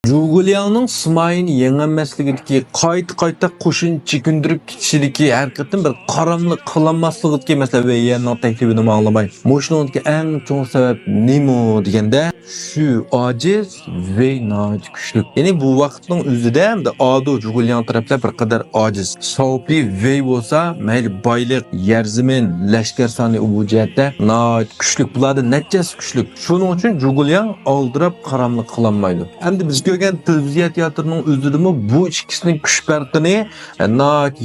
Juguliyanın Smay'ın yenilmezligideki qayta qo'shin chekindirib ketishidagi har qatim bir qaramliq qilinmasligidagi masala va yanning taklifini anglamay. Mo'shningki eng cho'ng sabab nima deganda shu ojiz va noit kuchli. Ya'ni bu vaqtning o'zida hamda Ado Juguliyan taraflar bir qadar ojiz. Sopi va bo'lsa, mayli boylik, yer zamin, lashkar soni u jihatda noit kuchli. Bularda natijasi kuchli. Shuning uchun Juguliyan oldirab qaramliq qilinmaydi. Endi biz ko'rgan televiziya teatrining o'zidami bu ikkisining kuch farqini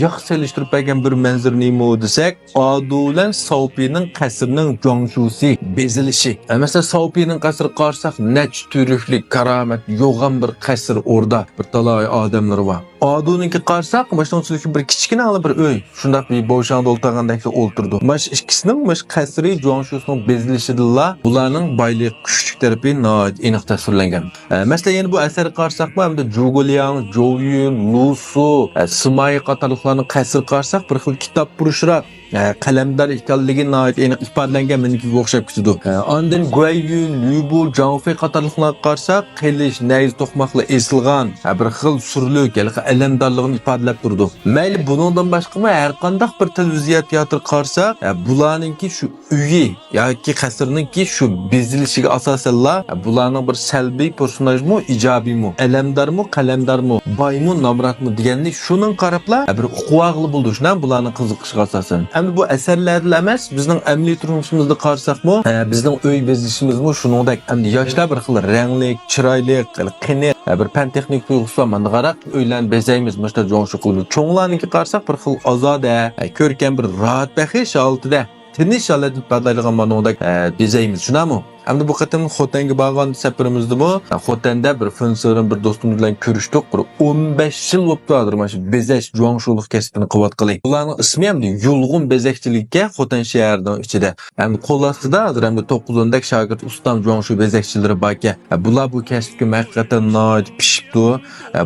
yo'q selishtirib bergan bir manzar nima desak, Ado bilan Sopining qasrining jongshusi bezilishi. Masalan, Sopining qasri qarsak, nech turuklik karomat yo'g'an bir qasr o'rda bir talay odamlar bor. Ado'ningki qarsak, boshlanishlik bir kichkina bir uy, shundaq bir bo'shanda o'ltirgandek o'ltirdi. Mash ikkisining qasri jongshusining bezilishidilla bularning boylik kuchlik tarafi aniq tasvirlangan. Masalan, yana bu asar qarsak, hamda Juguliyan, Joyun, Lusu, Smay qatorliqlarning qasri qarsak, bir xil kitob burishroq qalamdar ekanligini aniq ifodalangan meniki o'xshab ketdi. Ondan Guayun, Lubu, Jangfe qatorliqlarga qarsak, qilish, nayz to'qmoqla esilgan bir xil surlik, alamdorligini ifodalab turdi. Mayli buningdan boshqa har qanday bir televiziya teatr qarsak, bularningki shu uyi yoki qasrningki shu bezilishiga asosanla bularning bir salbiy personajmi, ijobiymi, alamdormi, qalamdormi, boymi, nomratmi deganni shuning qarabla bir uquvog'li bo'ldi. Shundan bularning qiziqishiga asosan. Endi bu asarlarda emas, bizning amaliy turmushimizda qarsakmi, bizning uy bezishimizmi shuningdek endi yoshlar bir xil rangli, chiroyli, qiniq bir fan texnik tuyg'usi manda qarab uylarni bezaymiz, mana shu jo'ngshu qilib. Cho'nglarniki qarsak bir xil ozoda, ko'rkam bir rohat baxish holatida tinish holatda badalgan manodek bezaymiz. Shunami? Endi bu qatim Xotenga borgan safarimizda Xotenda bir fonsörün bir do'stimiz bilan ko'rishdik. Bir 15 yil bo'libdi mana shu bezash jo'ngshulik kasbini qilayotganlik. Ularning ismi ham yulg'un bezakchilikka Xoten shahrining ichida. Endi qo'lastida hozir ham 9 dak shogird ustam jo'ngshu bezakchilari bor ekan. Bular bu kasbga haqiqatan noit pishibdi.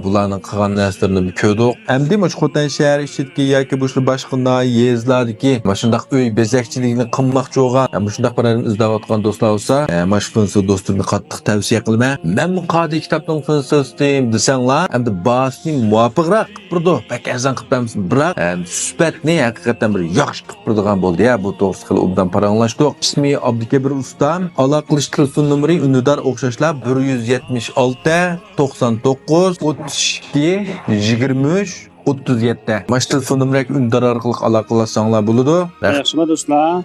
Bularning qilgan narslarini ko'rdik. Endi mana shu Xoten shahri ichidagi yoki boshqa yezlardagi mana shunday uy bezakchiligini qilmoqchi bo'lgan, mana shunday birlarni izlayotgan do'stlar bo'lsa, Mashfunsu do'stimni qattiq tavsiya qilaman. Men bu qadi kitobning funksiyasini desanglar, endi basni muvofiqroq qilib bak azan qilamiz. Biroq suhbatni haqiqatan bir yaxshi qilib turadigan bo'ldi ya, bu to'g'risi qilib undan paranglashdik. İsmi Abdukabir ustam, aloqalish telefon nomeri unidar o'xshashlar 176 99 32 23 37. Mash telefon nomeriga undar orqali aloqalashsanglar bo'ladi. Yaxshimi do'stlar?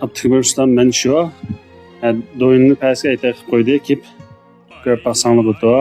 Abdukabir ustam men shu do'yinni pastga aytib qo'ydi, kelib ko'rib baqsanglar bo'ldi.